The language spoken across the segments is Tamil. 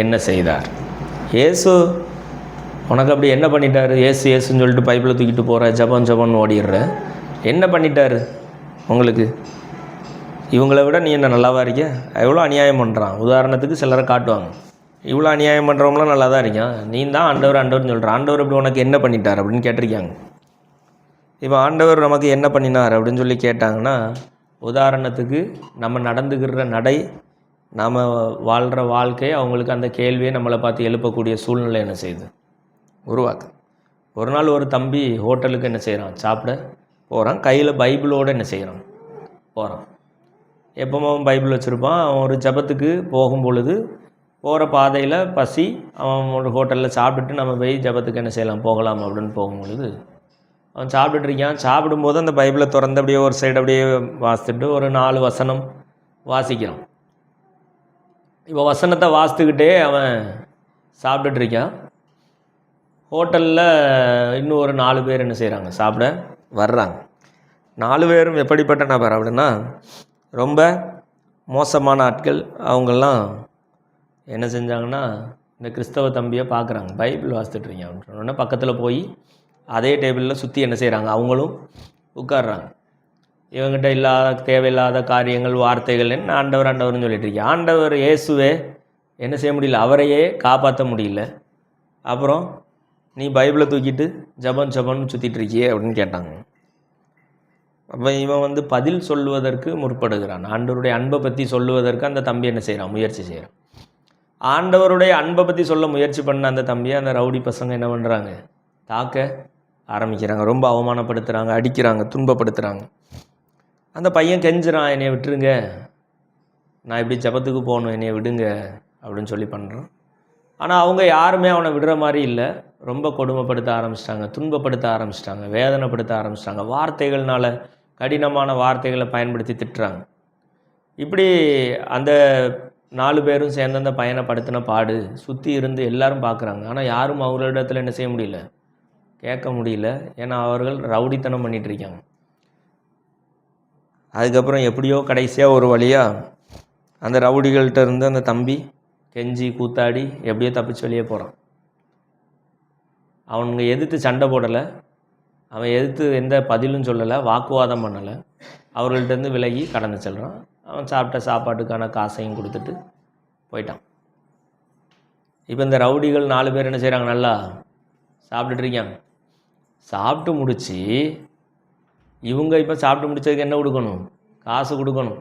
என்ன செய்தார்? இயேசு உனக்கு அப்படி என்ன பண்ணிட்டார்? ஏசு ஏசுன்னு சொல்லிட்டு பைப்பில் தூக்கிட்டு போகிற, ஜபம்னு ஓடிடுற. என்ன பண்ணிட்டார் உங்களுக்கு? இவங்களை விட நீ என்ன நல்லாவா இருக்க? எவ்வளோ அநியாயம் பண்ணுறான். உதாரணத்துக்கு சிலரை காட்டுவாங்க, இவ்வளோ அநியாயம் பண்ணுறவங்களாம் நல்லா தான் இருக்கான், நீ தான் ஆண்டவர்னு சொல்கிற. ஆண்டவர் இப்படி உனக்கு என்ன பண்ணிட்டார் அப்படின்னு கேட்டிருக்காங்க. இப்போ ஆண்டவர் நமக்கு என்ன பண்ணினார் அப்படின்னு சொல்லி கேட்டாங்கன்னா, உதாரணத்துக்கு நம்ம நடந்துக்கிற நடை, நாம் வாழ்கிற வாழ்க்கை, அவங்களுக்கு அந்த கேள்வியை நம்மளை பார்த்து எழுப்பக்கூடிய சூழ்நிலை என்ன செய்யுது, உருவாக்கு. ஒரு நாள் ஒரு தம்பி ஹோட்டலுக்கு என்ன செய்கிறான், சாப்பிட போகிறான். கையில் பைபிளோடு என்ன செய்கிறான், போகிறான். எப்பவும் அவன் பைபிள் வச்சுருப்பான். அவன் ஒரு ஜபத்துக்கு போகும் பொழுது போகிற பாதையில் பசி, அவன் ஒரு ஹோட்டலில் சாப்பிட்டுட்டு நம்ம போய் ஜபத்துக்கு என்ன செய்யலாம், போகலாம் அப்படின்னு போகும்பொழுது அவன் சாப்பிட்டுருக்கான். சாப்பிடும்போது அந்த பைபிளை திறந்து அப்படியே ஒரு சைடு அப்படியே வாசித்துட்டு ஒரு 4 வசனம் வாசிக்கிறான். இப்போ வசனத்தை வாசித்துக்கிட்டே அவன் சாப்பிட்டுட்ருக்கான். ஹோட்டலில் இன்னும் ஒரு 4 பேர் என்ன செய்கிறாங்க, சாப்பிட வர்றாங்க. 4 பேரும் எப்படிப்பட்ட நபர் அப்படின்னா, ரொம்ப மோசமான ஆட்கள். அவங்கெல்லாம் என்ன செஞ்சாங்கன்னா, இந்த கிறிஸ்தவ தம்பியை பார்க்குறாங்க, பைபிள் வாசித்துட்ருக்கீங்க அப்படின்னு சொன்னோன்னே பக்கத்தில் போய் அதே டேபிளில் சுற்றி என்ன செய்கிறாங்க, அவங்களும் உட்கார்றாங்க. இவங்ககிட்ட இல்லாத தேவையில்லாத காரியங்கள், வார்த்தைகள், என்ன ஆண்டவர்னு சொல்லிட்டு இருக்கீங்க. ஆண்டவர் இயேசுவே என்ன செய்ய முடியல, அவரையே காப்பாற்ற முடியல, அப்புறம் நீ பைபிளை தூக்கிட்டு ஜபம்னு சுற்றிட்டு இருக்கியே அப்படின்னு கேட்டாங்க. அப்போ இவன் பதில் சொல்லுவதற்கு முற்படுகிறான். ஆண்டவருடைய அன்பை பற்றி சொல்லுவதற்கு அந்த தம்பி என்ன செய்கிறான், முயற்சி செய்கிறான். ஆண்டவருடைய அன்பை பற்றி சொல்ல முயற்சி பண்ண அந்த தம்பியை அந்த ரவுடி பசங்க என்ன பண்ணுறாங்க, தாக்க ஆரம்பிக்கிறாங்க. ரொம்ப அவமானப்படுத்துகிறாங்க, அடிக்கிறாங்க, துன்பப்படுத்துகிறாங்க. அந்த பையன் கெஞ்சுறான், என்னை விட்டுருங்க, நான் இப்படி ஜபத்துக்கு போகணும், என்னை விடுங்க அப்படின்னு சொல்லி பண்ணுறான். ஆனால் அவங்க யாருமே அவனை விடுற மாதிரி இல்லை. ரொம்ப கொடுமைப்படுத்த ஆரம்பிச்சிட்டாங்க, துன்பப்படுத்த ஆரம்பிச்சிட்டாங்க, வேதனைப்படுத்த ஆரம்பிச்சிட்டாங்க. வார்த்தைகள்னால, கடினமான வார்த்தைகளை பயன்படுத்தி திட்டுறாங்க. இப்படி அந்த 4 பேரும் சேர்ந்து அந்த பையனை படுத்தின பாடு சுற்றி இருந்து எல்லாரும் பார்க்குறாங்க. ஆனால் யாரும் அவர்களிடத்தில் என்ன செய்ய முடியல, கேட்க முடியல. ஏன்னா அவர்கள் ரவுடித்தனம் பண்ணிகிட்ருக்காங்க. அதுக்கப்புறம் எப்படியோ கடைசியாக ஒரு வழியாக அந்த ரவுடிகள்கிட்ட இருந்து அந்த தம்பி கெஞ்சி கூத்தாடி எப்படியோ தப்பிச்சு வெளியே போகிறான். அவனுங்க எதிர்த்து சண்டை போடலை, அவன் எதிர்த்து எந்த பதிலும் சொல்லலை, வாக்குவாதம் பண்ணலை. அவர்கள்ட்டேருந்து விலகி கடந்து செல்கிறான். அவன் சாப்பிட்ட சாப்பாட்டுக்கான காசையும் கொடுத்துட்டு போயிட்டான். இப்போ இந்த ரவுடிகள் 4 பேர் என்ன செய்கிறாங்க, நல்லா சாப்பிட்டுட்டு இருக்காங்க. சாப்பிட்டு முடித்து இவங்க இப்போ சாப்பிட்டு முடித்ததுக்கு என்ன கொடுக்கணும், காசு கொடுக்கணும்.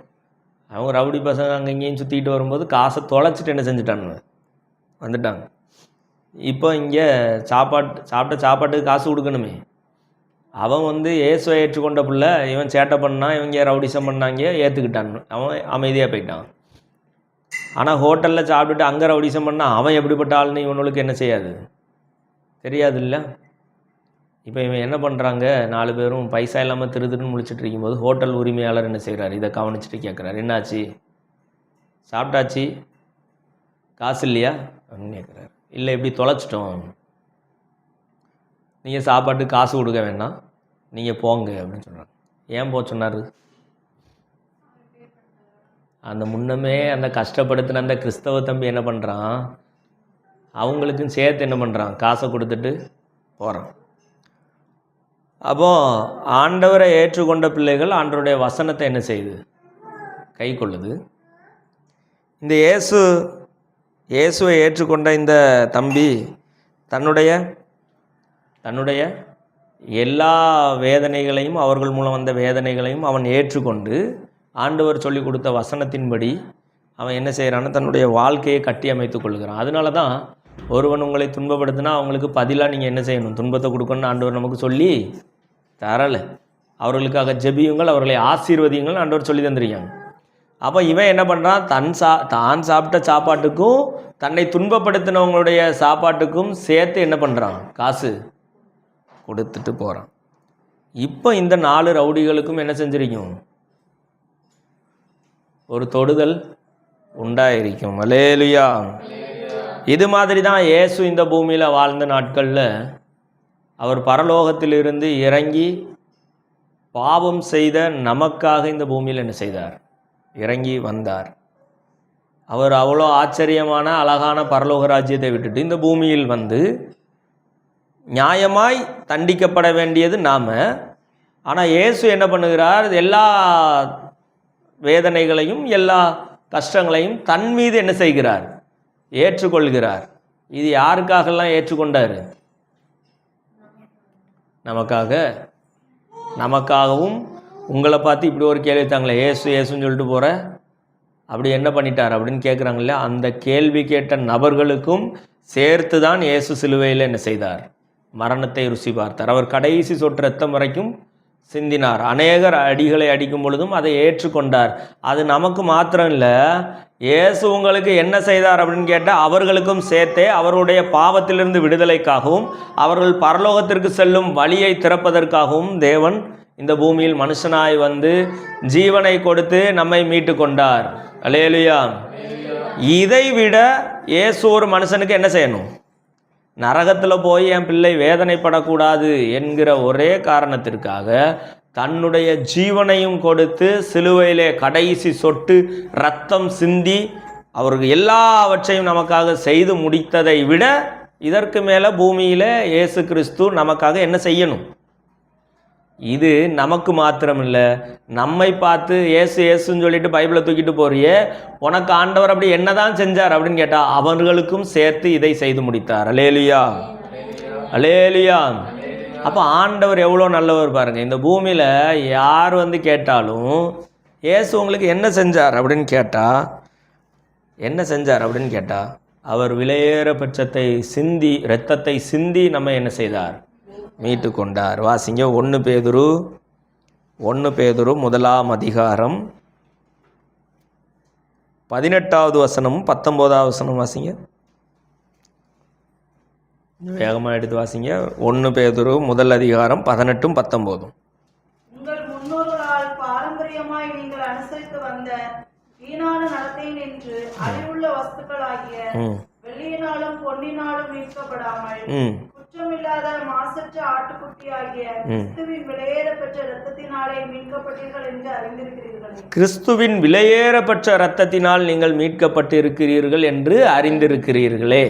அவங்க ரவுடி பசங்க அங்கே இங்கேயும் சுற்றிக்கிட்டு வரும்போது காசை தொலைச்சிட்டு என்ன செஞ்சுட்டானுங்க, வந்துட்டாங்க. இப்போ இங்கே சாப்பிட்ட சாப்பாட்டுக்கு காசு கொடுக்கணுமே. அவன் இயேசுவை ஏற்றுக்கொண்ட பிள்ளை, இவன் சேட்டை பண்ணான், இவங்க ரவுடிசம் பண்ணாங்க, ஏற்றுக்கிட்டான், அவன் அமைதியாக போயிட்டான். ஆனால் ஹோட்டலில் சாப்பிட்டுட்டு அங்கே ரவுடிசம் பண்ணால் அவன் எப்படிப்பட்ட ஆள்னு இவனுக்கு என்ன செய்யாது, தெரியாது இல்லை. இப்போ இவன் என்ன பண்ணுறாங்க, 4 பேரும் பைசா இல்லாமல் திருதுன்னு முழிச்சிட்டு இருக்கும்போது ஹோட்டல் உரிமையாளர் என்ன செய்கிறார், இதை கவனிச்சுட்டு கேட்குறாரு, என்னாச்சு, சாப்பிட்டாச்சு, காசு இல்லையா அப்படின்னு கேட்குறாரு. இல்லை, இப்படி தொலைச்சிட்டோம், நீங்கள் சாப்பாட்டுக்கு காசு கொடுக்க வேண்டாம், நீங்கள் போங்க அப்படின்னு சொல்கிறாங்க. ஏன் போக சொன்னார்? அந்த முன்னமே அந்த கஷ்டப்படுத்தின அந்த கிறிஸ்தவ தம்பி என்ன பண்ணுறான், அவங்களுக்கும் சேர்த்து என்ன பண்ணுறான், காசை கொடுத்துட்டு போகிறான். அப்போது ஆண்டவரை ஏற்றுக்கொண்ட பிள்ளைகள் ஆண்டவருடைய வசனத்தை என்ன செய்யுது, கை கொள்ளுது. இந்த இயேசுவை ஏற்றுக்கொண்ட இந்த தம்பி தன்னுடைய எல்லா வேதனைகளையும், அவர்கள் மூலம் வந்த வேதனைகளையும் அவன் ஏற்றுக்கொண்டு ஆண்டவர் சொல்லி கொடுத்த வசனத்தின்படி அவன் என்ன செய்கிறான்னு தன்னுடைய வாழ்க்கையை கட்டி அமைத்து கொள்கிறான். அதனால தான் ஒருவன் உங்களை துன்பப்படுத்தினா அவங்களுக்கு பதிலாக நீங்கள் என்ன செய்யணும், துன்பத்தை கொடுக்கணும்னு ஆண்டவர் நமக்கு சொல்லி தரலை. அவர்களுக்காக ஜெபியுங்கள், அவர்களை ஆசீர்வதியுங்கள் ஆண்டவர் சொல்லி தந்திருக்காங்க. அப்போ இவன் என்ன பண்ணுறான், தான் சாப்பிட்ட சாப்பாட்டுக்கும் தன்னை துன்பப்படுத்தினவங்களுடைய சாப்பாட்டுக்கும் சேர்த்து என்ன பண்ணுறான், காசு கொடுத்துட்டு போகிறான். இப்போ இந்த 4 ரவுடிகளுக்கும் என்ன செஞ்சிருக்கும், ஒரு தொடுதல் உண்டாயிருக்கும். அல்லேலூயா. இது மாதிரி தான் இயேசு இந்த பூமியில் வாழ்ந்த நாட்களில் அவர் பரலோகத்திலிருந்து இறங்கி பாவம் செய்த நமக்காக இந்த பூமியில் என்ன செய்தார், இறங்கி வந்தார். அவர் அவ்வளோ ஆச்சரியமான அழகான பரலோக ராஜ்யத்தை விட்டுட்டு இந்த பூமியில் வந்து நியாயமாய் தண்டிக்கப்பட வேண்டியது நாம். ஆனால் இயேசு என்ன பண்ணுகிறார்? எல்லா வேதனைகளையும் எல்லா கஷ்டங்களையும் தன் மீது என்ன செய்கிறார்? ஏற்றுக்கொள்கிறார். இது யாருக்காகலாம் ஏற்றுக்கொண்டார்? நமக்காகவும். உங்களை பார்த்து இப்படி ஒரு கேள்வி தாங்களே, ஏசுன்னு சொல்லிட்டு போகிற, அப்படி என்ன பண்ணிட்டார் அப்படின்னு கேட்குறாங்க இல்லையா? அந்த கேள்வி கேட்ட நபர்களுக்கும் சேர்த்து தான் இயேசு சிலுவையில் என்ன செய்தார்? மரணத்தை ருசி பார்த்தார். அவர் கடைசி சொட்டு ரத்தம் வரைக்கும் சிந்தினார். அநேகர் அடிகளை அடிக்கும் பொழுதும் அதை ஏற்றுக்கொண்டார். அது நமக்கு மாத்திரம் இல்லை, இயேசு உங்களுக்கு என்ன செய்தார் அப்படின்னு கேட்டால் அவர்களுக்கும் சேர்த்தே அவருடைய பாவத்திலிருந்து விடுதலைக்காகவும் அவர்கள் பரலோகத்திற்கு செல்லும் வழியை திறப்பதற்காகவும் தேவன் இந்த பூமியில் மனுஷனாய் வந்து ஜீவனை கொடுத்து நம்மை மீட்டு கொண்டார். அல்லேலூயா. இதை விட இயேசு ஒரு மனுஷனுக்கு என்ன செய்யணும்? நரகத்தில் போய் என் பிள்ளை வேதனைப்படக்கூடாது என்கிற ஒரே காரணத்திற்காக தன்னுடைய ஜீவனையும் கொடுத்து சிலுவையிலே கடைசி சொட்டு ரத்தம் சிந்தி அவருக்கு எல்லாவற்றையும் நமக்காக செய்து முடித்ததை விட இதற்கு மேலே பூமியில் இயேசு கிறிஸ்து நமக்காக என்ன செய்யணும்? இது நமக்கு மாத்திரம் இல்லை, நம்மை பார்த்து ஏசுன்னு சொல்லிட்டு பைபிளை தூக்கிட்டு போறியே, உனக்கு ஆண்டவர் அப்படி என்னதான் செஞ்சார் அப்படின்னு கேட்டால் அவர்களுக்கும் சேர்த்து இதை செய்து முடித்தார். அல்லேலூயா, அல்லேலூயா. அப்போ ஆண்டவர் எவ்வளோ நல்லவர் பாருங்கள். இந்த பூமியில் யார் வந்து கேட்டாலும் இயேசு உங்களுக்கு என்ன செஞ்சார் அப்படின்னு கேட்டால் அவர் விலையேற பட்சத்தை சிந்தி இரத்தத்தை சிந்தி நம்ம என்ன செய்தார்? மீட்டு கொண்டார். வாசிங்க 1 பேதுரு 1 அதிகாரம் 18வது வசனமும் 19வது வசனம் வாசிங்க. வேகமாக எடுத்து வாசிங்க. 1 பேதுரு 1 அதிகாரம் 18 19. உங்கள் முன்னோர்களால் பாரம்பரியமாய் நீங்கள் அனுசரித்து வந்த வீணான நடத்தை நின்று அழிவுள்ள வஸ்துக்களாகிய வெள்ளியினாலும் பொன்னினாலும் மீட்கப்படாமல் குற்றமில்லாத மாசற்ற ஆட்டுக்குட்டியாகிய கிறிஸ்துவின் விலையேறப்பெற்ற இரத்தத்தினாலே மீட்கப்பட்டீர்கள் என்று அறிந்திருக்கிறீர்கள். கிறிஸ்துவின் விலையேறப்பெற்ற இரத்தத்தினால் நீங்கள் மீட்கப்பட்டிருக்கிறீர்கள் என்று அறிந்திருக்கிறீர்களே.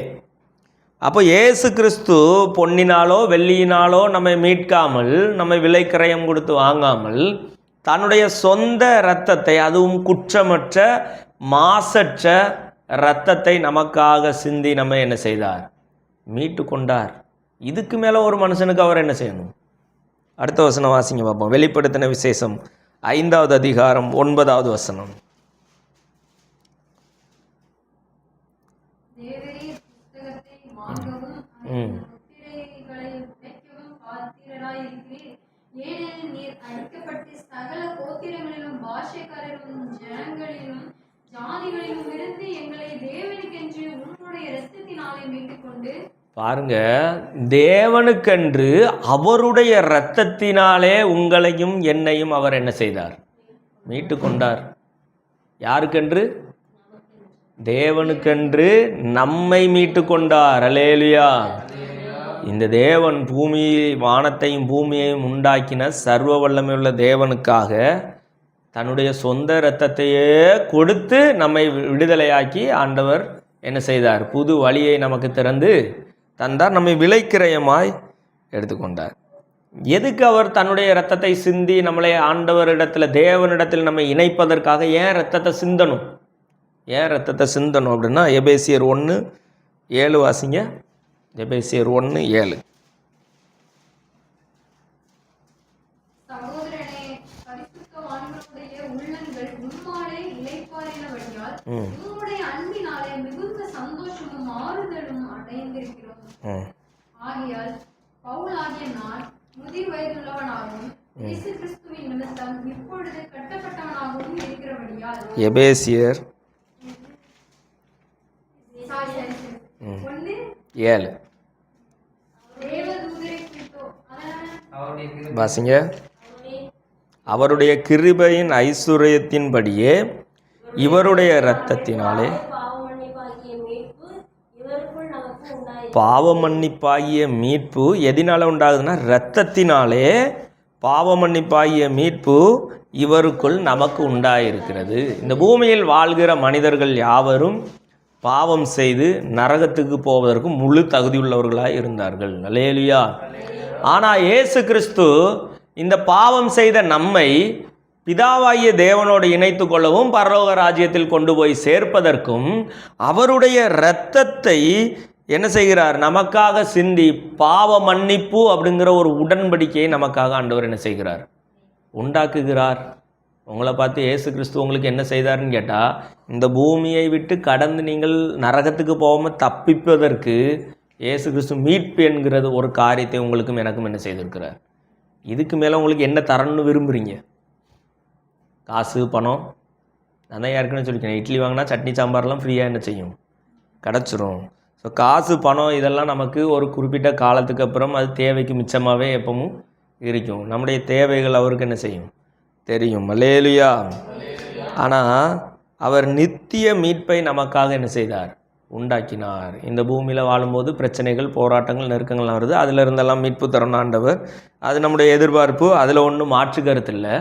அப்போ இயேசு கிறிஸ்து பொன்னினாலோ வெள்ளியினாலோ நம்மை மீட்காமல், நம்மை விலை கிரயம் கொடுத்து வாங்காமல், தன்னுடைய சொந்த இரத்தத்தை, அதுவும் குற்றமற்ற மாசற்ற இரத்தத்தை நமக்காக சிந்தி நம்ம என்ன செய்தார்? மீட்டு கொண்டார். இதுக்கு மேலே ஒரு மனுஷனுக்கு அவர் என்ன செய்யணும்? அடுத்த வசனம் வாசிங்க பார்ப்போம். வெளிப்படுத்தின விசேஷம் 5வது அதிகாரம் 9வது வசனம். பாருங்க, தேவனுக்கென்று அவருடைய இரத்தத்தினாலே உங்களையும் என்னையும் அவர் என்ன செய்தார்? மீட்டு கொண்டார். யாருக்கென்று? தேவனுக்கென்று நம்மை மீட்டு கொண்டார். அல்லேலூயா. இந்த தேவன் வானத்தையும் பூமியையும் உண்டாக்கின சர்வ வல்லமையுள்ள தேவனுக்காக தன்னுடைய சொந்த இரத்தத்தையே கொடுத்து நம்மை விடுதலையாக்கி ஆண்டவர் என்ன செய்தார்? புது வழியை நமக்கு திறந்து தந்தார். நம்மை விலைக்கிரயமாய் எடுத்துக்கொண்டார். எதுக்கு அவர் தன்னுடைய இரத்தத்தை சிந்தி நம்மளை ஆண்டவரிடத்தில், தேவனிடத்தில் நம்மை இணைப்பதற்காக ஏன் இரத்தத்தை சிந்தணும்? அப்படின்னா எபேசியர் 1:7 வாசிங்க. எபேசியர் 1:7. எபேசியர் 1:7 வாசிங்க. அவருடைய கிருபையின் ஐசுரியத்தின்படியே இவருடைய இரத்தத்தினாலே பாவ மன்னிப்பாகிய மீட்பு எதனால உண்டாகுதுன்னா இரத்தத்தினாலே பாவ மன்னிப்பாகிய மீட்பு இவருக்குள் நமக்கு உண்டாயிருக்கிறது. இந்த பூமியில் வாழ்கிற மனிதர்கள் யாவரும் பாவம் செய்து நரகத்துக்கு போவதற்கு முழு தகுதியுள்ளவர்களாக இருந்தார்கள். அல்லேலூயா. ஆனால் இயேசு கிறிஸ்து இந்த பாவம் செய்த நம்மை பிதாவாகிய தேவனோடு இணைத்து கொள்ளவும் பரலோக ராஜ்யத்தில் கொண்டு போய் சேர்ப்பதற்கும் அவருடைய இரத்தத்தை என்ன செய்கிறார்? நமக்காக சிந்தி பாவ மன்னிப்பு அப்படிங்கிற ஒரு உடன்படிக்கையை நமக்காக ஆண்டவர் என்ன செய்கிறார்? உண்டாக்குகிறார். உங்களை பார்த்து இயேசு கிறிஸ்து உங்களுக்கு என்ன செய்தார்னு கேட்டால், இந்த பூமியை விட்டு கடந்து நீங்கள் நரகத்துக்கு போகாமல் தப்பிப்பதற்கு இயேசு கிறிஸ்து மீட்பு என்கிறது ஒரு காரியத்தை உங்களுக்கும் எனக்கும் என்ன செய்திருக்கிறார். இதுக்கு மேலே உங்களுக்கு என்ன தரணும்னு விரும்புகிறீங்க? காசு, பணம்? நான் தான் ஏற்கனவே சொல்லிக்கிறேன், இட்லி வாங்கினா சட்னி சாம்பார்லாம் ஃப்ரீயாக என்ன செய்யும்? கிடச்சிரும். ஸோ காசு, பணம் இதெல்லாம் நமக்கு ஒரு குறிப்பிட்ட காலத்துக்கு அப்புறம் அது தேவைக்கு மிச்சமாகவே எப்பவும் இருக்கும். நம்முடைய தேவைகள் அவருக்கு என்ன செய்யும்? தெரியும். அல்லேலூயா. ஆனால் அவர் நித்திய மீட்பை நமக்காக என்ன செய்தார்? உண்டாக்கினார். இந்த பூமியில் வாழும்போது பிரச்சனைகள், போராட்டங்கள், நெருக்கங்கள்லாம் வருது. அதில் இருந்தெல்லாம் மீட்பு தரணும் ஆண்டவர். அது நம்முடைய எதிர்பார்ப்பு. அதில் ஒன்றும் மாற்று கருத்து இல்லை.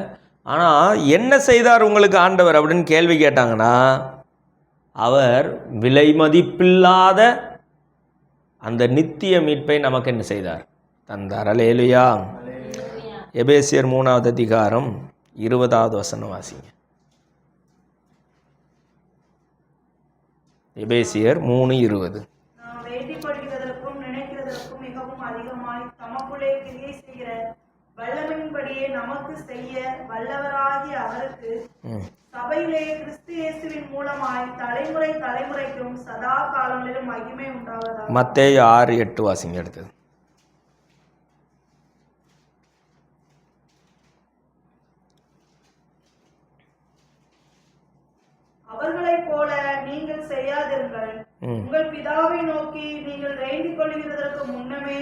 ஆனால் என்ன செய்தார் உங்களுக்கு ஆண்டவர் அப்படின்னு கேள்வி கேட்டாங்கன்னா, அவர் விலை மதிப்பில்லாத அந்த நித்திய மீட்பை நமக்கு என்ன செய்தார்? தந்தார். அல்லேலூயா. எபேசியர் 3வது அதிகாரம் 20வது வசனம் வாசிங்க. எபேசியர் 3:20. நாம் வேண்டிப்படுகிறதற்கும் நினைக்கிறதற்கும் மிகவும் அதிகமாய் தமக்குள்ளே கிரியை செய்கிற வல்லமையின்படியே நமக்கு செய்ய வல்லவராகிய அவருக்கு சபையிலே கிறிஸ்து இயேசுவின் மூலமாய் தலைமுறை தலைமுறைக்கும் சதா காலங்களிலும் மகிமை உண்டாவதாக. மத்தேயு 6:8 வாசிங்க. எடுத்தது அவர்களைப் போல நீங்கள் செய்யாதிருங்கள். உங்கள் பிதாவை நோக்கி நீங்கள் வேண்டிக் கொள்கிறதற்கு முன்னமே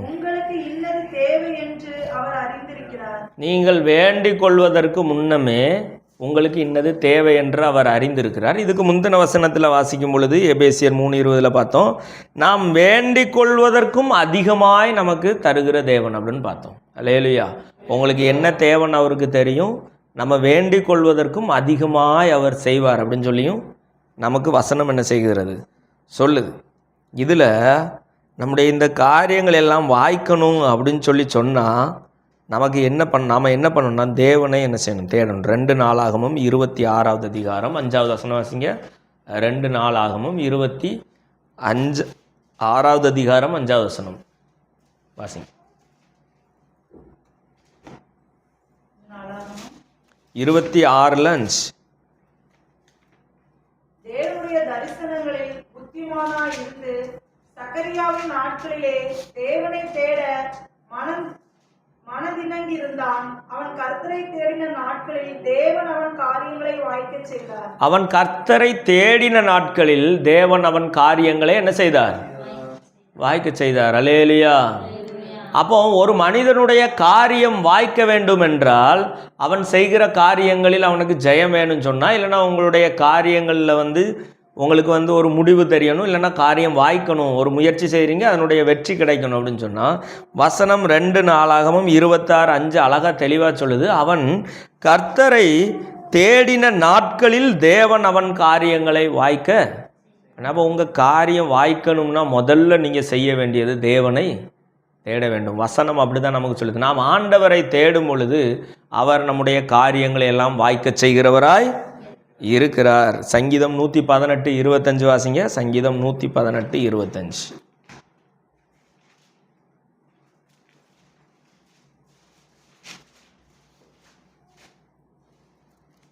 உங்களுக்கு இன்னது தேவை என்று அவர் அறிந்திருக்கிறார். நீங்கள் வேண்டிக் கொள்வதற்கு முன்னமே உங்களுக்கு இன்னது தேவை என்று அவர் அறிந்திருக்கிறார். இதுக்கு முந்தின வசனத்தில் வாசிக்கும் பொழுது எபேசியர் 3:20 பார்த்தோம், நாம் வேண்டிக் கொள்வதற்கும் அதிகமாய் நமக்கு தருகிற தேவன் அப்படின்னு பார்த்தோம். அல்லேலூயா. உங்களுக்கு என்ன தேவைன்னு அவருக்கு தெரியும். நம்ம வேண்டிக் கொள்வதற்கும் அதிகமாய் அவர் செய்வார் அப்படின்னு சொல்லியும் நமக்கு வசனம் என்ன செய்கிறது? சொல்லுது. இதில் நம்முடைய இந்த காரியங்கள் எல்லாம் வாய்க்கணும் அப்படின்னு சொன்னால் நமக்கு நாம் என்ன பண்ணணும்னா தேவனை என்ன செய்யணும்? தேடணும். 2 நாளாகமும் 26வது அதிகாரம் 5வது வசனம் வாசிங்க. 2 நாளாகமும் 26வது அதிகாரம் 5வது வசனம் வாசிங்க. 26:5. தேவனுடைய தரிசனங்களில் புத்திமானாய் இருந்து சகரியாவின் நாட்களிலே தேவனை தேட மனதினங்கி இருந்தான். அவன் கர்த்தரை தேடின நாட்களில் தேவன் அவன் காரியங்களை வாய்க்க செய்தார். அவன் கர்த்தரை தேடின நாட்களில் தேவன் அவன் காரியங்களை என்ன செய்தார்? வாய்க்க செய்தார். அல்லேலூயா. அப்போ ஒரு மனிதனுடைய காரியம் வாய்க்க வேண்டும் என்றால் அவன் செய்கிற காரியங்களில் அவனுக்கு ஜெயம் வேணும்னு சொன்னால், இல்லைனா உங்களுடைய காரியங்களில் உங்களுக்கு ஒரு முடிவு தெரியணும், இல்லைனா காரியம் வாய்க்கணும், ஒரு முயற்சி செய்கிறீங்க அதனுடைய வெற்றி கிடைக்கணும் அப்படின்னு சொன்னால், வசனம் 2 நாளாகமும் 26:5 அழகாக தெளிவாக சொல்லுது. அவன் கர்த்தரை தேடின நாட்களில் தேவன் அவன் காரியங்களை வாய்க்க. அப்போ உங்கள் காரியம் வாய்க்கணும்னா முதல்ல நீங்கள் செய்ய வேண்டியது தேவனை தேட வேண்டும். வசனம் அப்படி தான் நமக்கு சொல்லுது. நாம் ஆண்டவரை தேடும் பொழுது அவர் நம்முடைய காரியங்களை எல்லாம் வாய்க்க செய்கிறவராய் இருக்கிறார். சங்கீதம் 118:25 வாசிங்க. சங்கீதம் 118:25.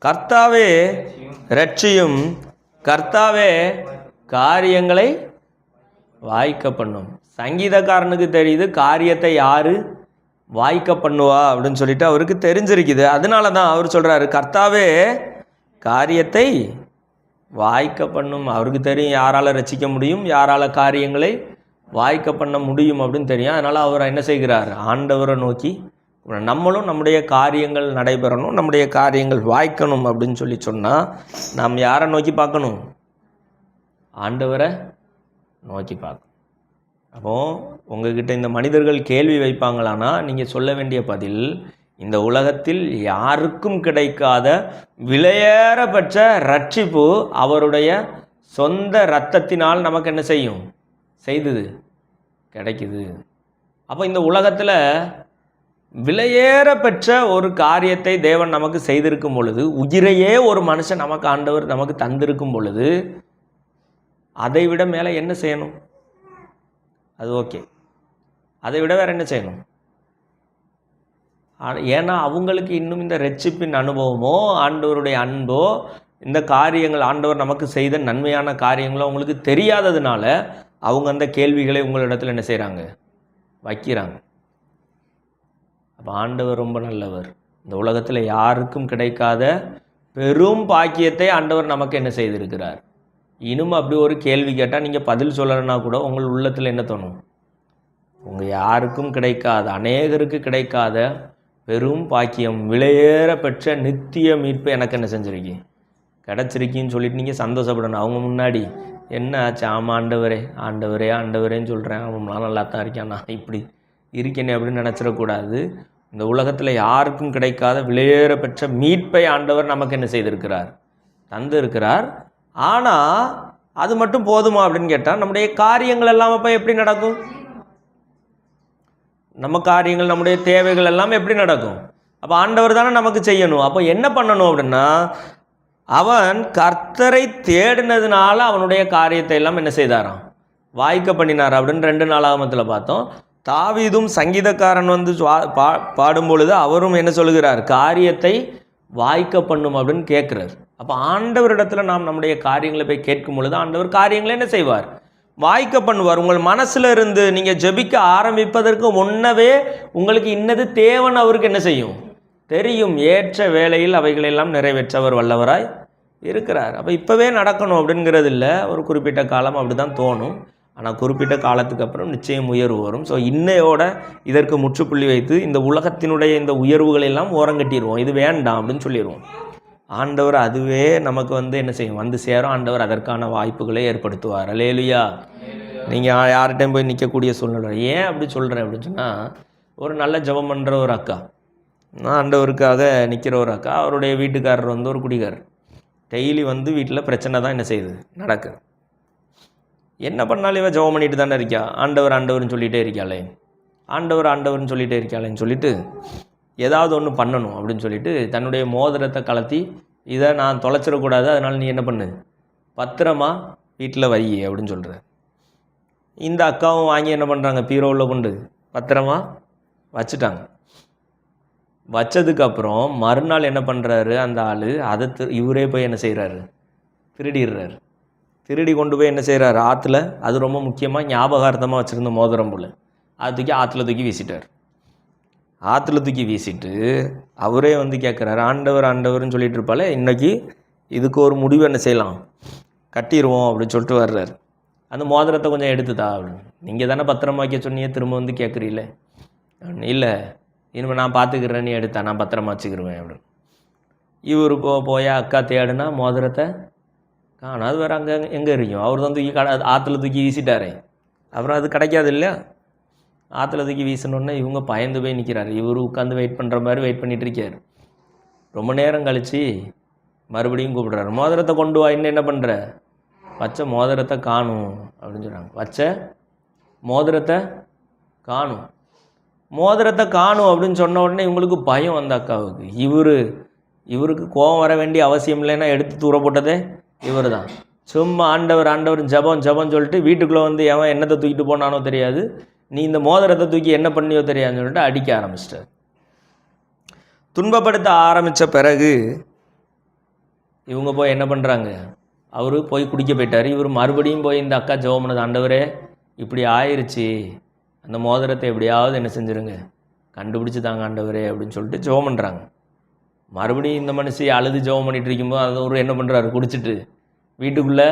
கர்த்தாவே இரட்சியும், கர்த்தாவே காரியங்களை வாய்க்க பண்ணும். சங்கீதக்காரனுக்கு தெரியுது காரியத்தை யாரு வாய்க்க பண்ணுவா அப்படின்னு சொல்லிட்டு அவருக்கு தெரிஞ்சிருக்குது. அதனால தான் அவர் சொல்கிறாரு கர்த்தாவே காரியத்தை வாய்க்க பண்ணும். அவருக்கு தெரியும் யாரால் ரசிக்க முடியும், யாரால் காரியங்களை வாய்க்க பண்ண முடியும் அப்படின்னு தெரியும். அதனால் அவர் என்ன செய்கிறார்? ஆண்டவரை நோக்கி நம்மளும் நம்முடைய காரியங்கள் நடைபெறணும், நம்முடைய காரியங்கள் வாய்க்கணும் அப்படின்னு சொன்னால் நாம் யாரை நோக்கி பார்க்கணும்? ஆண்டவரை நோக்கி பார்க்கணும். அப்போது உங்ககிட்ட இந்த மனிதர்கள் கேள்வி வைப்பாங்களானா நீங்கள் சொல்ல வேண்டிய பதில், இந்த உலகத்தில் யாருக்கும் கிடைக்காத விலையேற பெற்ற ரட்சிப்பு அவருடைய சொந்த இரத்தத்தினால் நமக்கு என்ன செய்தது கிடைக்குது. அப்போ இந்த உலகத்தில் விலையேற பெற்ற ஒரு காரியத்தை தேவன் நமக்கு செய்திருக்கும் பொழுது, உயிரையே ஒரு மனுஷன் நமக்கு ஆண்டவர் நமக்கு தந்திருக்கும் பொழுது, அதை விட மேலே என்ன செய்யணும்? அது ஓகே, அதை விட வேறு என்ன செய்யணும்? ஏன்னா அவங்களுக்கு இன்னும் இந்த ரட்சிப்பின் அனுபவமோ ஆண்டவருடைய அன்போ இந்த காரியங்கள் ஆண்டவர் நமக்கு செய்த நன்மையான காரியங்களோ அவங்களுக்கு தெரியாததுனால அவங்க அந்த கேள்விகளை உங்களிடத்தில் என்ன செய்கிறாங்க? வைக்கிறாங்க. அப்போ ஆண்டவர் ரொம்ப நல்லவர். இந்த உலகத்தில் யாருக்கும் கிடைக்காத பெரும் பாக்கியத்தை ஆண்டவர் நமக்கு என்ன செய்திருக்கிறார். இன்னும் அப்படி ஒரு கேள்வி கேட்டால் நீங்கள் பதில் சொல்லலைன்னா கூட உங்கள் உள்ளத்தில் என்ன தோணும்? உங்கள் யாருக்கும் கிடைக்காத, அநேகருக்கு கிடைக்காத பெரும் பாக்கியம், விலையேற பெற்ற நித்திய மீட்பு எனக்கு என்ன செஞ்சிருக்கீ கிடச்சிருக்கின்னு சொல்லிட்டு நீங்கள் சந்தோஷப்படணும். அவங்க முன்னாடி என்ன ஆச்சு? ஆமாம் ஆண்டவரே ஆண்டவரே ஆண்டவரேன்னு சொல்கிறேன், அவன் நல்லா தான் இருக்கேன், நான் இப்படி இருக்கேனே அப்படின்னு நினச்சிடக்கூடாது. இந்த உலகத்தில் யாருக்கும் கிடைக்காத விலையேற பெற்ற மீட்பை ஆண்டவர் நமக்கு என்ன செய்திருக்கிறார்? தந்து இருக்கிறார். ஆனால் அது மட்டும் போதுமா அப்படின்னு கேட்டால், நம்முடைய காரியங்கள் எல்லாம் அப்போ எப்படி நடக்கும்? நம்ம காரியங்கள், நம்முடைய தேவைகள் எல்லாம் எப்படி நடக்கும்? அப்போ ஆண்டவர் தானே நமக்கு செய்யணும். அப்போ என்ன பண்ணணும் அப்படின்னா, அவன் கர்த்தரை தேடினதுனால அவனுடைய காரியத்தை எல்லாம் என்ன செய்தாராம்? வாய்க்க பண்ணினார் அப்படின்னு 2 நாளாகமத்தில் பார்த்தோம். தாவீதும் சங்கீதக்காரன் வந்து பாடும் பொழுது அவரும் என்ன சொல்லுகிறார்? காரியத்தை வாய்க்க பண்ணும் அப்படின்னு கேட்குறார். அப்போ ஆண்டவரிடத்தில் நாம் நம்முடைய காரியங்களை போய் கேட்கும் பொழுது ஆண்டவர் காரியங்களை என்ன செய்வார்? வாய்க்க பண்ணுவார். உங்கள் மனசில் இருந்து நீங்கள் ஜெபிக்க ஆரம்பிப்பதற்கு முன்னவே உங்களுக்கு இன்னது தேவைன்னு அவருக்கு என்ன செய்யும்? தெரியும். ஏற்ற வேளையில் அவைகளெல்லாம் நிறைவேற்றவர் வல்லவராய் இருக்கிறார். அப்போ இப்போவே நடக்கணும் அப்படிங்கிறது இல்லை, ஒரு குறிப்பிட்ட காலம் அப்படி தான் தோணும். ஆனால் குறிப்பிட்ட காலத்துக்கு அப்புறம் நிச்சயம் உயர்வு வரும். ஸோ இன்னையோட இதற்கு முற்றுப்புள்ளி வைத்து இந்த உலகத்தினுடைய இந்த உயர்வுகளெல்லாம் ஓரங்கட்டிடுவோம், இது வேண்டாம் அப்படின்னு சொல்லிடுவோம். ஆண்டவர் அதுவே நமக்கு வந்து என்ன செய்யும்? வந்து சேரும். ஆண்டவர் அதற்கான வாய்ப்புகளை ஏற்படுத்துவார். அல்லேலூயா. நீங்கள் யார்கிட்டையும் போய் நிற்கக்கூடிய சூழ்நிலை. ஏன் அப்படி சொல்கிறேன் அப்படின்னு சொன்னால், ஒரு நல்ல ஜெபம் பண்ணுற ஒரு அக்கா, ஆண்டவருக்காக நிற்கிற ஒரு அக்கா, அவருடைய வீட்டுக்காரர் வந்து ஒரு குடிகாரர். டெய்லி வந்து வீட்டில் பிரச்சனை தான் என்ன செய்யுது? நடக்குது. என்ன பண்ணாலும் இவன் ஜெபம் பண்ணிட்டு தானே இருக்கா, ஆண்டவர் ஆண்டவர்னு சொல்லிகிட்டே இருக்காளே, ஆண்டவர் ஆண்டவர்னு சொல்லிகிட்டே இருக்காளேன்னு சொல்லிட்டு ஏதாவது ஒன்று பண்ணணும் அப்படின்னு சொல்லிட்டு தன்னுடைய மோதிரத்தை கலத்தி, இதை நான் தொலைச்சிடக்கூடாது, அதனால் நீ என்ன பண்ணு, பத்திரமா வீட்டில் வை அப்படின்னு சொல்கிற. இந்த அக்காவும் வாங்கி என்ன பண்ணுறாங்க? பீரோவில் கொண்டு பத்திரமா வச்சுட்டாங்க. வச்சதுக்கப்புறம் மறுநாள் என்ன பண்ணுறாரு அந்த ஆள்? அதை இவரே போய் என்ன செய்கிறாரு? திருடிடுறாரு. திருடி கொண்டு போய் என்ன செய்கிறாரு? ஆற்றுல. அது ரொம்ப முக்கியமாக ஞாபகார்த்தமாக வச்சுருந்த மோதிரம் போல், அது தூக்கி ஆற்றுல தூக்கி வீசிட்டார். ஆற்றுல தூக்கி வீசிட்டு அவரே வந்து கேட்குறாரு, ஆண்டவர் ஆண்டவர்னு சொல்லிட்டு இருப்பாலே, இன்றைக்கி இதுக்கு ஒரு முடிவு என்ன செய்யலாம், கட்டிடுவோம் அப்படின்னு சொல்லிட்டு வர்றாரு. அந்த மோதிரத்தை கொஞ்சம் எடுத்துதா அப்படின்னு. நீங்கள் தானே பத்திரமா வைக்க சொன்னீங்க, திரும்ப வந்து கேட்குறீங்களே. இல்லை, இனிமேல் நான் பார்த்துக்கிறேன், நீ எடுத்தா நான் பத்திரமா வச்சுக்கிருவேன் அப்படின்னு. இவர் போய் அக்கா தேடுனா மோதிரத்தை காணும். அது வேறு அங்கே எங்கே இருக்கும்? அவர் தான் தூக்கி ஆற்றுல தூக்கி வீசிட்டாரே, அப்புறம் அது கிடைக்காது இல்லையா? ஆற்றுல தூக்கி வீசணுன்னே இவங்க பயந்து போய் நிற்கிறாரு. இவர் உட்காந்து வெயிட் பண்ணுற மாதிரி வெயிட் பண்ணிகிட்டு இருக்கார். ரொம்ப நேரம் கழித்து மறுபடியும் கூப்பிட்றாரு, மோதிரத்தை கொண்டு வா. இன்னும் என்ன பண்ணுற? வச்ச மோதிரத்தை காணும் அப்படின்னு சொல்கிறாங்க. வச்ச மோதிரத்தை காணும், மோதிரத்தை காணும் அப்படின்னு சொன்ன உடனே இவங்களுக்கு பயம் அந்த அக்காவுக்கு. இவருக்கு கோபம் வர வேண்டிய அவசியம் இல்லைன்னா எடுத்து தூர போட்டதே இவர் தான். சும்மா ஆண்டவர் ஆண்டவர் ஜபம் ஜபம் சொல்லிட்டு வீட்டுக்குள்ளே வந்து எவன் என்னத்தை தூக்கிட்டு போனானோ தெரியாது, நீ இந்த மோதிரத்தை தூக்கி என்ன பண்ணியோ தெரியாதுன்னு சொல்லிட்டு அடிக்க ஆரம்பிச்சிட்டார். துன்பப்படுத்த ஆரம்பித்த பிறகு இவங்க போய் என்ன பண்ணுறாங்க? அவர் போய் குடிக்க போயிட்டார். இவர் மறுபடியும் போய் இந்த அக்கா ஜெபம் பண்ணது, ஆண்டவரே இப்படி ஆயிடுச்சு, அந்த மோதிரத்தை எப்படியாவது என்ன செஞ்சுருங்க, கண்டுபிடிச்சி தாங்க ஆண்டவரே அப்படின்னு சொல்லிட்டு ஜெபம் பண்ணுறாங்க. மறுபடியும் இந்த மனுஷி அழுது ஜெபம் பண்ணிகிட்டு இருக்கும்போது அது ஒரு என்ன பண்ணுறாரு? குடிச்சிட்டு வீட்டுக்குள்ளே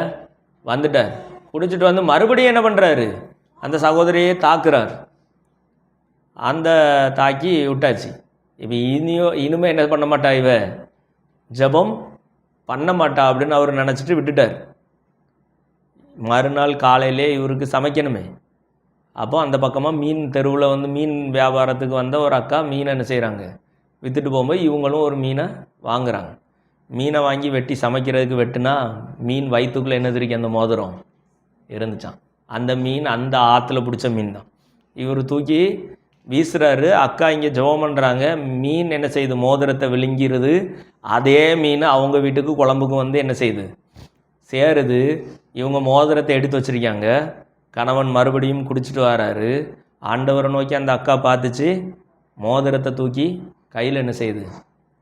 வந்துட்டார். குடிச்சிட்டு வந்து மறுபடியும் என்ன பண்ணுறாரு? அந்த சகோதரியை தாக்குறார். அந்த தாக்கி விட்டாச்சு. இப்போ இனிமேல் என்ன பண்ண மாட்டா, இவ ஜபம் பண்ண மாட்டா அப்படின்னு அவர் நினச்சிட்டு விட்டுட்டார். மறுநாள் காலையிலே இவருக்கு சமைக்கணுமே. அப்போ அந்த பக்கமாக மீன் தெருவில் வந்து மீன் வியாபாரத்துக்கு வந்த ஒரு அக்கா மீன் என்ன செய்கிறாங்க? விற்றுட்டு போகும்போது இவங்களும் ஒரு மீனை வாங்குறாங்க. மீனை வாங்கி வெட்டி சமைக்கிறதுக்கு வெட்டுனா மீன் வயிற்றுக்குள்ளே என்ன தெரியும், அந்த மோதிரம் இருந்துச்சான். அந்த மீன் அந்த ஆற்றுல பிடிச்ச மீன் தான். இவர் தூக்கி வீசுறாரு. அக்கா இங்கே ஜெபம் பண்ணுறாங்க. மீன் என்ன செய்யுது, மோதிரத்தை விழுங்கிருது. அதே மீன் அவங்க வீட்டுக்கு குழம்புக்கு வந்து என்ன செய்யுது, சேருது. இவங்க மோதிரத்தை எடுத்து வச்சுருக்காங்க. கணவன் மறுபடியும் குடிச்சிட்டு வராரு. ஆண்டவரை நோக்கி அந்த அக்கா பார்த்துச்சு, மோதிரத்தை தூக்கி கையில் என்ன செய்யுது,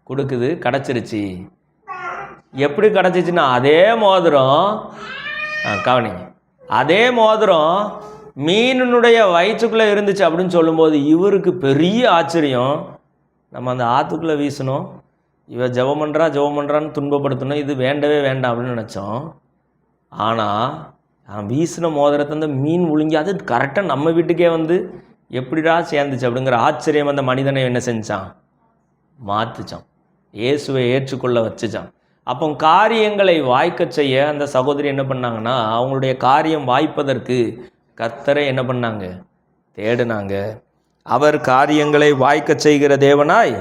கொடுக்குது. கிடச்சிருச்சு. எப்படி கிடச்சிச்சின்னா, அதே மோதிரம் கவனிங்க, அதே மோதிரம் மீனுடைய வயிற்றுக்குள்ளே இருந்துச்சு அப்படின்னு சொல்லும்போது இவருக்கு பெரிய ஆச்சரியம். நம்ம அந்த ஆற்றுக்குள்ளே வீசணும், இவ ஜெபம் பண்ணுறான்னு துன்பப்படுத்தணும், இது வேண்டவே வேண்டாம் அப்படின்னு நினச்சோம். ஆனால் வீசின மோதிரத்தை அந்த மீன் விழுங்கி அது கரெக்டாக நம்ம வீட்டுக்கே வந்து எப்படிடா சேர்ந்துச்சு அப்படிங்கிற ஆச்சரியம் அந்த மனிதனை என்ன செஞ்சான், மாற்றுச்சான். இயேசுவை ஏற்றுக்கொள்ள வச்சுச்சான். அப்போ காரியங்களை வாய்க்க செய்ய அந்த சகோதரி என்ன பண்ணாங்கன்னா, அவங்களுடைய காரியம் வாய்ப்பதற்கு கர்த்தரை என்ன பண்ணாங்க, தேடினாங்க. அவர் காரியங்களை வாய்க்க செய்கிற தேவனாய்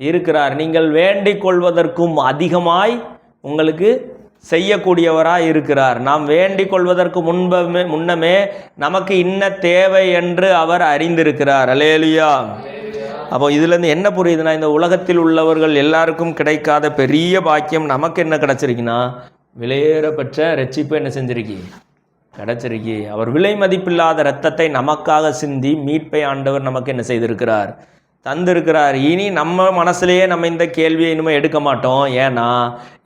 இருக்கிறார். நீங்கள் வேண்டிக் கொள்வதற்கும் அதிகமாய் உங்களுக்கு செய்யக்கூடியவராய் இருக்கிறார். நாம் வேண்டிக் கொள்வதற்கு முன்னமே நமக்கு இன்ன தேவை என்று அவர் அறிந்திருக்கிறார். அல்லேலூயா. அப்போ இதுலேருந்து என்ன புரியுதுன்னா, இந்த உலகத்தில் உள்ளவர்கள் எல்லாருக்கும் கிடைக்காத பெரிய பாக்கியம் நமக்கு என்ன கிடச்சிருக்குன்னா, விலையேறப்பெற்ற ரட்சிப்பு என்ன செஞ்சிருக்கி, கிடச்சிருக்கி. அவர் விலை மதிப்பில்லாத இரத்தத்தை நமக்காக சிந்தி மீட்பை ஆண்டவர் நமக்கு என்ன செய்திருக்கிறார், தந்திருக்கிறார். இனி நம்ம மனசுலேயே நம்ம இந்த கேள்வியை இனிமேல் எடுக்க மாட்டோம். ஏன்னா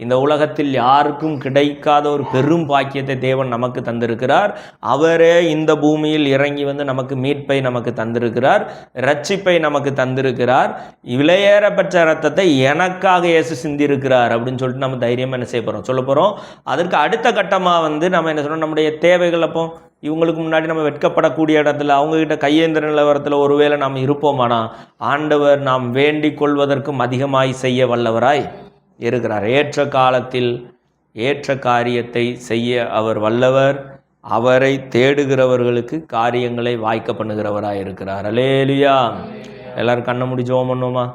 இந்த உலகத்தில் யாருக்கும் கிடைக்காத ஒரு பெரும் பாக்கியத்தை தேவன் நமக்கு தந்திருக்கிறார். அவரே இந்த பூமியில் இறங்கி வந்து நமக்கு மீட்பை நமக்கு தந்திருக்கிறார், இரட்சிப்பை நமக்கு தந்திருக்கிறார். விலையேறப்பெற்ற இரத்தத்தை எனக்காக இயேசு சிந்திருக்கிறார் அப்படின்னு சொல்லிட்டு நம்ம தைரியமாக என்ன செய்ய போகிறோம், சொல்ல போகிறோம். அதற்கு அடுத்த கட்டமாக வந்து நம்ம என்ன சொல்கிறோம், நம்முடைய தேவைகள் அப்போ இவங்களுக்கு முன்னாடி நம்ம வெட்கப்படக்கூடிய இடத்துல அவங்கக்கிட்ட கையேந்திர நிலவரத்தில் ஒருவேளை நாம் இருப்போமானா, ஆண்டவர் நாம் வேண்டிக் கொள்வதற்கும் அதிகமாய் செய்ய வல்லவராய் இருக்கிறார். ஏற்ற காலத்தில் ஏற்ற காரியத்தை செய்ய அவர் வல்லவர். அவரை தேடுகிறவர்களுக்கு காரியங்களை வாய்க்க பண்ணுகிறவராய் இருக்கிறார். அல்லேலூயா. எல்லாரும் கண்ணை மூடி ஜெபம் பண்ணுவோமா?